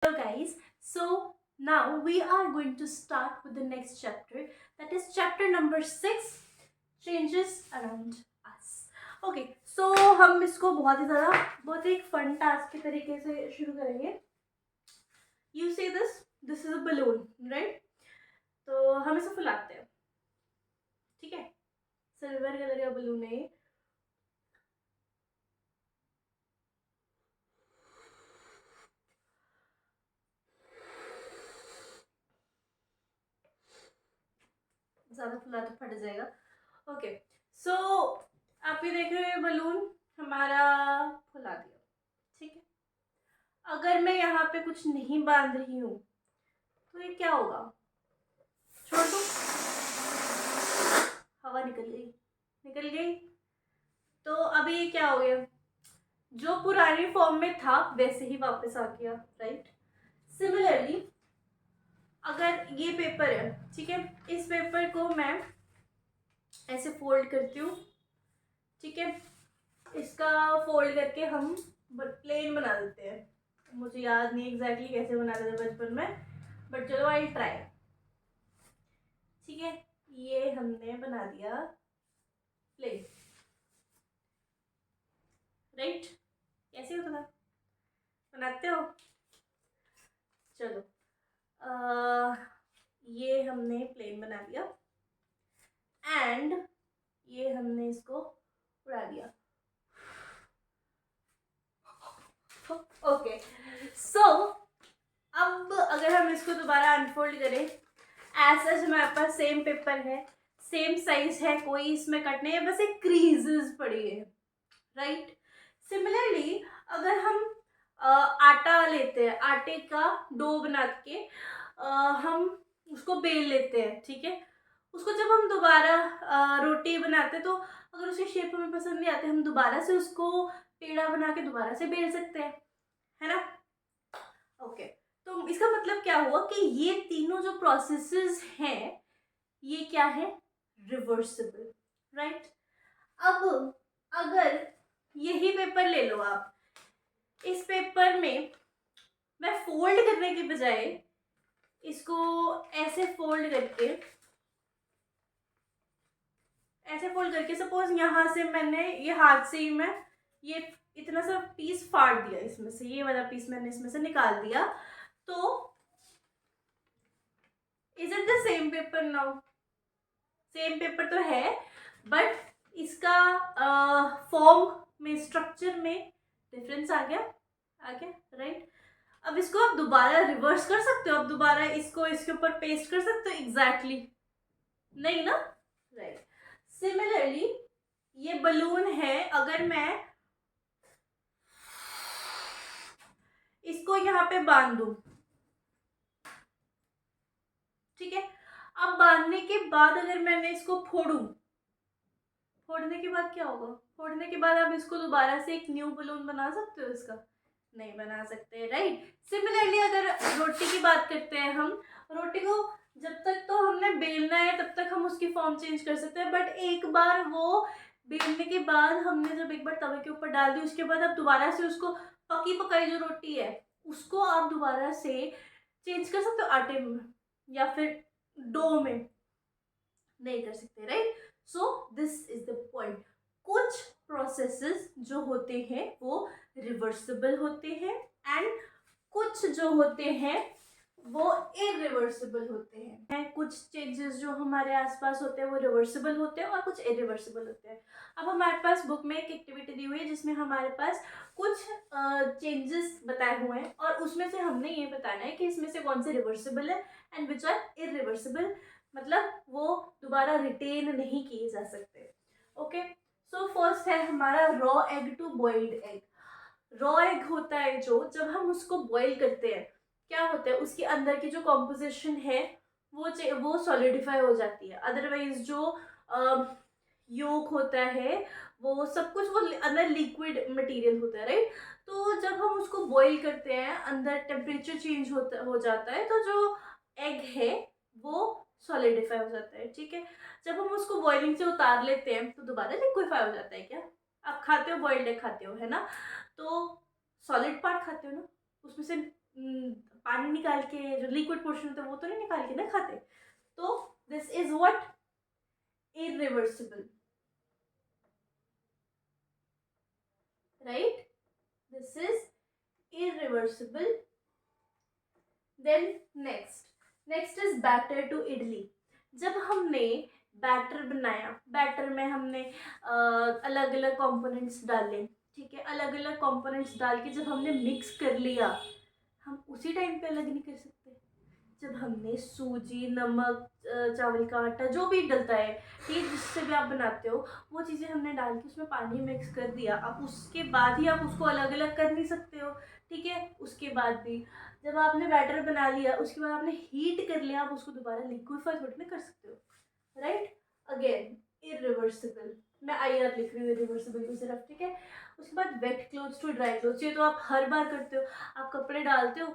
Hello guys, so now we are going to start with the next chapter, that is chapter number 6, changes around us. Okay, so हम इसको बहुत ही fun task के तरीके से शुरू करेंगे. You say this is a balloon, right? तो हम इसे फुलाते हैं, ठीक है. सिल्वर कलर का बलून है. ज़्यादा फुला तो फट जाएगा. ओके, सो आप ये देख रहे हो, बलून हमारा फुला दिया, ठीक है. अगर मैं यहाँ पे कुछ नहीं बांध रही हूँ तो ये क्या होगा? छोड़ दो, हवा निकल गई. तो अभी ये क्या हो गया? जो पुरानी फॉर्म में था वैसे ही वापस आ गया, राइट. सिमिलरली अगर ये पेपर है, ठीक है, इस पेपर को मैं ऐसे फोल्ड करती हूँ, ठीक है. इसका फोल्ड करके हम प्लेन बना देते हैं. मुझे याद नहीं एग्जैक्टली कैसे बनाते थे बचपन में, बट चलो आई ट्राई. ठीक है, ये हमने बना दिया प्लेन, राइट. कैसे होता था? बनाते हो? चलो, ये हमने प्लेन बना दिया एंड ये हमने इसको उड़ा दिया. ओके, सो अब अगर हम इसको दोबारा अनफोल्ड करें, ऐसा हमारे पास सेम पेपर है, सेम साइज है, कोई इसमें कट नहीं है, बस एक क्रीजेस पड़ी है, राइट. सिमिलरली अगर हम आटा लेते हैं, आटे का डो बना के हम उसको बेल लेते हैं, ठीक है. उसको जब हम दोबारा रोटी बनाते हैं तो अगर उसकी शेप हमें पसंद नहीं आती, हम दोबारा से उसको पेड़ा बना के दोबारा से बेल सकते हैं, है ना. ओके, तो इसका मतलब क्या हुआ कि ये तीनों जो प्रोसेसेस हैं ये क्या है? Reversible, right. अब अगर यही पेपर ले लो आप, इस पेपर में मैं फोल्ड करने के बजाय इसको ऐसे फोल्ड करके सपोज यहाँ से मैंने ये हाथ से ही मैं ये इतना सा पीस फाड़ दिया, इसमें से ये वाला पीस मैंने इसमें से निकाल दिया, तो is it the same paper? Now same paper तो है, बट इसका फॉर्म में, स्ट्रक्चर में डिफरेंस आ गया, राइट. अब इसको आप दोबारा रिवर्स कर सकते हो, आप दोबारा इसको इसके ऊपर पेस्ट कर सकते हो एग्जैक्टली नहीं ना, राइट. सिमिलरली ये बलून है, अगर मैं इसको यहाँ पे बांध दूं, ठीक है. अब बांधने के बाद अगर मैंने इसको फोड़ने के बाद क्या होगा? फोड़ने के बाद आप इसको दोबारा से एक न्यू बलून बना सकते हो? इसका नहीं बना सकते, राइट. सिमिलरली अगर रोटी की बात करते हैं, हम रोटी को जब तक तो हमने बेलना है तब तक हम उसकी फॉर्म चेंज कर सकते हैं, बट एक बार वो बेलने के बाद हमने जब एक बार तवे के ऊपर डाल दी, उसके बाद आप दोबारा से उसको पकी पकाई जो रोटी है उसको आप दोबारा से चेंज कर सकते हो आटे में या फिर डो में? नहीं कर सकते, right. So this is the point. कुछ प्रोसेसेस जो होते हैं वो रिवर्सिबल होते हैं एंड कुछ जो होते हैं वो इरिवर्सिबल होते हैं. कुछ चेंजेस जो हमारे आसपास होते हैं वो रिवर्सिबल होते हैं और कुछ इरिवर्सिबल होते हैं. अब हमारे पास बुक में एक एक्टिविटी दी हुई है जिसमें हमारे पास कुछ चेंजेस बताए हुए हैं और उसमें से हमने ये बताना है कि इसमें से कौन से रिवर्सिबल है एंड विच आर इरिवर्सिबल, मतलब वो दोबारा रिटेन नहीं किए जा सकते. ओके, सो फर्स्ट है हमारा raw egg to boiled egg. Raw egg होता है जो, जब हम उसको बॉईल करते हैं क्या होता है, उसके अंदर की जो कॉम्पोजिशन है वो सॉलिडिफाई हो जाती है. अदरवाइज जो योक होता है वो सब कुछ वो अंदर लिक्विड मटेरियल होता है, राइट. तो जब हम उसको बॉईल करते हैं अंदर टेम्परेचर चेंज हो जाता है, तो जो एग है वो सॉलिडिफाई हो जाता है, ठीक है. जब हम उसको बॉइलिंग से उतार लेते हैं तो दोबारा लिक्विफाई हो जाता है. क्या आप खाते हो? बॉइल्ड एग खाते हो, है ना. तो सॉलिड पार्ट खाते हो ना, उसमें से पानी निकाल के, जो लिक्विड पोर्शन होता है वो तो नहीं निकाल के ना खाते। तो this is what, irreversible, right? This is irreversible. Then next is batter to idli. जब हमने बैटर बनाया, बैटर में हमने अलग अलग कंपोनेंट्स डाले, ठीक है, अलग अलग कंपोनेंट्स डाल के जब हमने मिक्स कर लिया, हम उसी टाइम पे अलग नहीं कर सकते। जब हमने सूजी, नमक, चावल का आटा, जो भी डलता है, ठीक, जिससे भी आप बनाते हो, वो चीज़ें हमने डाल के उसमें पानी मिक्स कर दिया। अब उसके बाद ही आप उसको अलग अलग कर नहीं सकते हो, ठीक है। उसके बाद भी जब आपने बैटर बना लिया, उसके बाद आपने हीट कर लिया, आप उसको दोबारा लिक्विफाई थोड़ी ना कर सकते हो, राइट? अगेन इरिवर्सिबल, मैं आई आर लिख रही हूँ इरिवर्सिबल को सिर्फ, ठीक है। उसके बाद wet clothes to dry clothes, ये तो आप हर बार करते हो, आप कपड़े डालते हो,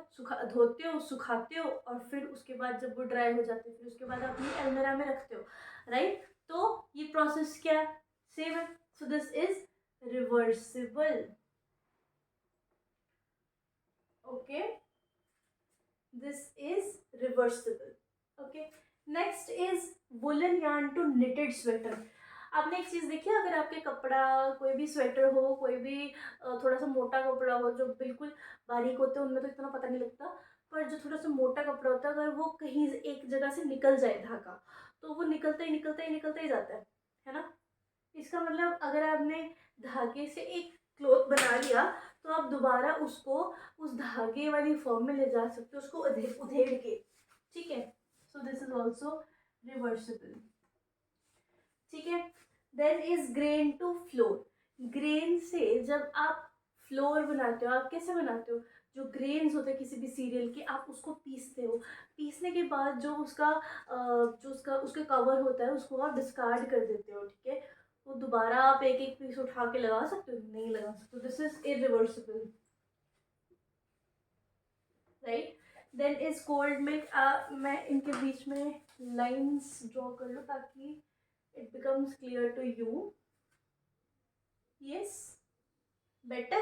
धोते हो, सुखाते हो, और फिर उसके बाद जब वो ड्राई हो जाते हैं, फिर उसके बाद आप ये अलमीरा में रखते हो, राइट? तो ये प्रोसेस क्या सेम है। So this is reversible, okay, this is reversible, okay. Next is woollen yarn to knitted sweater. आपने एक चीज़ देखी है, अगर आपके कपड़ा, कोई भी स्वेटर हो, कोई भी थोड़ा सा मोटा कपड़ा हो, जो बिल्कुल बारीक होते हैं उनमें तो इतना पता नहीं लगता, पर जो थोड़ा सा मोटा कपड़ा होता है, अगर वो कहीं एक जगह से निकल जाए धागा, तो वो निकलता ही जाता है ना। इसका मतलब अगर आपने धागे से एक क्लॉथ बना लिया, तो आप दोबारा उसको उस धागे वाली फॉर्म में ले जा सकते हो, उसको उधेड़ के, ठीक है। So this is also reversible, ठीक है। Then is grain to flour. Grain से जब आप फ्लोर बनाते हो, आप कैसे बनाते हो, जो ग्रेन्स होते हैं किसी भी सीरियल के, आप उसको पीसते हो, पीसने के बाद जो उसका उसका कवर होता है, उसको आप डिस्कार्ड कर देते हो, ठीक है। वो दोबारा आप एक एक पीस उठा के लगा सकते हो, नहीं लगा सकते, this is irreversible, right. Then is cold milk. मैं इनके बीच में लाइंस ड्रॉ कर लूँ ताकि it becomes clear to you. Yes, better.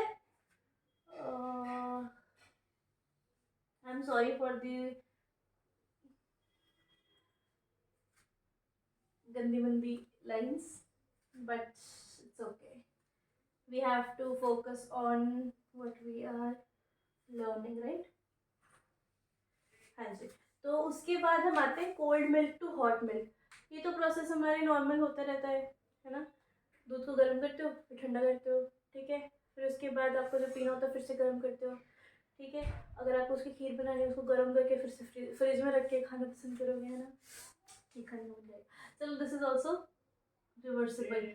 I'm sorry for the gandi mandi lines, but it's okay. We have to focus on what we are learning, right? हाँ जी। तो उसके बाद हम आते हैं cold milk to hot milk. ये तो process हमारे नॉर्मल होता रहता है ना। दूध को गर्म करते हो, फिर ठंडा करते हो, ठीक है। फिर उसके बाद आपको जो पीना होता है फिर से गर्म करते हो, ठीक है। अगर आपको उसकी खीर बनानी है, उसको गर्म करके फिर से फ्रिज में रख के खाना पसंद करोगे, है ना, ये खाने को मिल जाएगा। चलो दिस इज ऑल्सो रिवर्सिबल।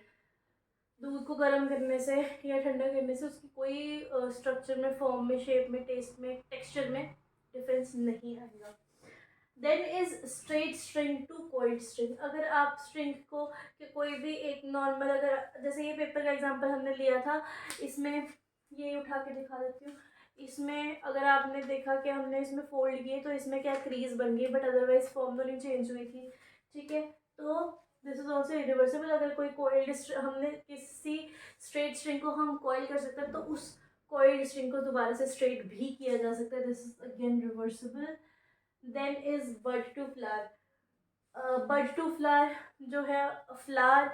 दूध को गर्म करने से या ठंडा करने से उसकी कोई स्ट्रक्चर में, फॉर्म में, शेप में, टेस्ट में, टेक्सचर में डिफरेंस नहीं आएगा। Then is straight string to coiled string. अगर आप स्ट्रिंग को कोई भी एक नॉर्मल, अगर जैसे ये पेपर का एग्जांपल हमने लिया था, इसमें ये उठा के दिखा देती हूँ। इसमें अगर आपने देखा कि हमने इसमें फोल्ड किए तो इसमें क्या क्रीज बन गई, बट अदरवाइज फॉर्म तो नहीं चेंज हुई थी, ठीक है। तो दिस इज ऑल्सो इरिवर्सिबल। अगर कोई कोइल्ड, हमने किसी स्ट्रेट स्ट्रिंग को हम कॉइल कर सकते हैं, तो उस कॉइल्ड स्ट्रिंग को दोबारा से स्ट्रेट भी किया जा सकता है, this is again reversible. Then is bud to flower. Bud to flower जो है, फ्लावर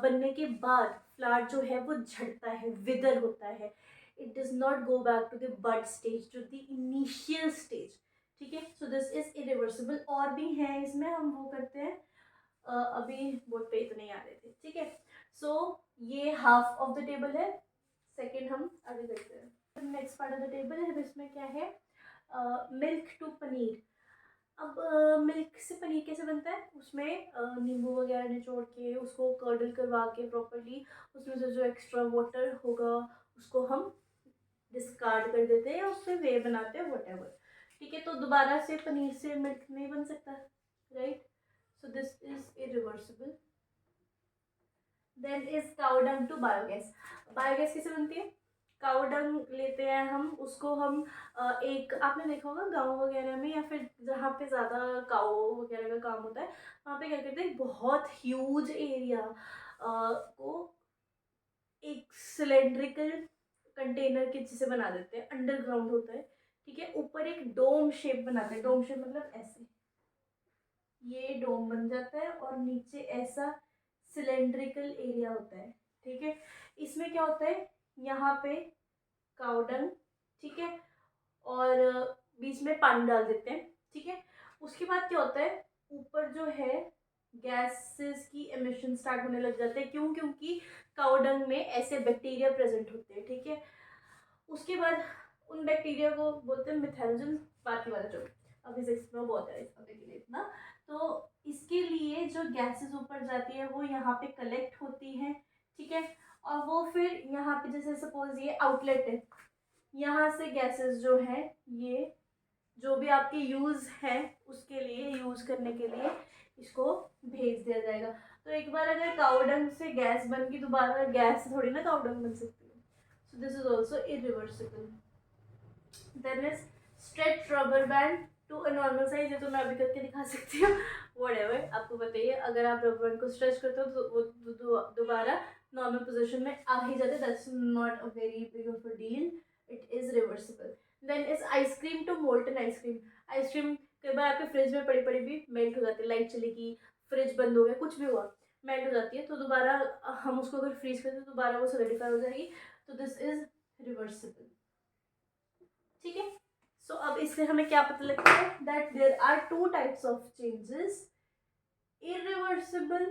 बनने के बाद फ्लावर जो है वो झड़ता है, विदर होता है, it does not go back to the bud stage, to the initial stage, ठीक है। So this is irreversible. और भी हैं इसमें, हम वो करते हैं, अभी बोर्ड पे तो नहीं आ रहे थे, ठीक है। सो ये हाफ ऑफ द टेबल है। सेकेंड हम आगे करते हैं, next part of the table है, इसमें क्या है, मिल्क टू पनीर। अब मिल्क से पनीर कैसे बनता है, उसमें नींबू वगैरह निचोड़ के उसको कर्डल करवा के प्रॉपरली, उसमें से जो एक्स्ट्रा वाटर होगा उसको हम डिस्कार्ड कर देते हैं, उससे वे बनाते हैं व्हाटएवर, ठीक है। तो दोबारा से पनीर से मिल्क नहीं बन सकता, right. So this is irreversible. Then is cow dung to biogas. Biogas कैसे बनती है, काउ डंग लेते हैं हम, उसको हम एक, आपने देखा होगा गाँव वगैरह में या फिर जहाँ पे ज़्यादा काउ वगैरह का काम होता है, वहाँ पे क्या करते हैं, बहुत ह्यूज एरिया को एक सिलेंड्रिकल कंटेनर के जिसे बना देते हैं, अंडरग्राउंड होता है, ठीक है, ऊपर एक डोम शेप बनाते हैं, डोम शेप मतलब ऐसे, ये डोम बन जाता है और नीचे ऐसा सिलेंड्रिकल एरिया होता है। ठीक है, इसमें क्या होता है, यहाँ पे काउडंग, ठीक है, और बीच में पानी डाल देते हैं। ठीक है, उसके बाद क्या होता है, ऊपर जो है गैसेस की एमिशन स्टार्ट होने लग जाते हैं। क्यों? क्योंकि काउडंग में ऐसे बैक्टीरिया प्रेजेंट होते हैं। ठीक है, उसके बाद उन बैक्टीरिया को बोलते हैं मिथेनोजन, बाकी वाला जो अभी से इसमें बहुत है इस अभी के लिए इतना। तो इसके लिए जो गैसेस ऊपर जाती है वो यहाँ पे कलेक्ट होती हैं। ठीक है, और वो फिर यहाँ पे जैसे सपोज ये आउटलेट है, यहाँ से गैसेस जो है ये जो भी आपके यूज़ है उसके लिए, यूज़ करने के लिए इसको भेज दिया जाएगा। तो एक बार अगर काउडंग से गैस बन गई, दोबारा गैस थोड़ी ना काउडंग बन सकती है। So this is also irreversible. Then is stretch rubber band to a normal size, ये तो मैं अभी करके दिखा सकती हूँ। व्हाटएवर आपको बताइए, अगर आप रबर बैंड को स्ट्रेच करते हो तो वो दोबारा नॉर्मल पोजीशन में आ ही जाते, that's not a very big of a deal, it is reversible. Then is ice cream to molten ice cream. Ice cream कई बार आपके फ्रिज में पड़ी पड़ी भी मेल्ट हो जाती है, लाइट चली गई, फ्रिज बंद हो गया, कुछ भी हुआ, मेल्ट हो जाती है, तो दोबारा हम उसको अगर फ्रीज करते हैं तो दोबारा वो सॉलिडिफाई हो जाएगी। तो दिस इज रिवर्सिबल। ठीक है, सो अब इससे हमें क्या पता लगता है, that there are two types of changes, irreversible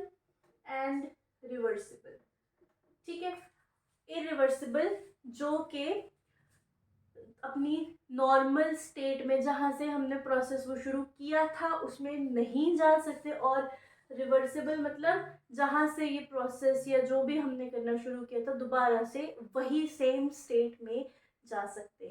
and reversible. ठीक है, इरिवर्सिबल जो कि अपनी नॉर्मल स्टेट में जहाँ से हमने प्रोसेस वो शुरू किया था उसमें नहीं जा सकते, और रिवर्सिबल मतलब जहाँ से ये प्रोसेस या जो भी हमने करना शुरू किया था दोबारा से वही सेम स्टेट में जा सकते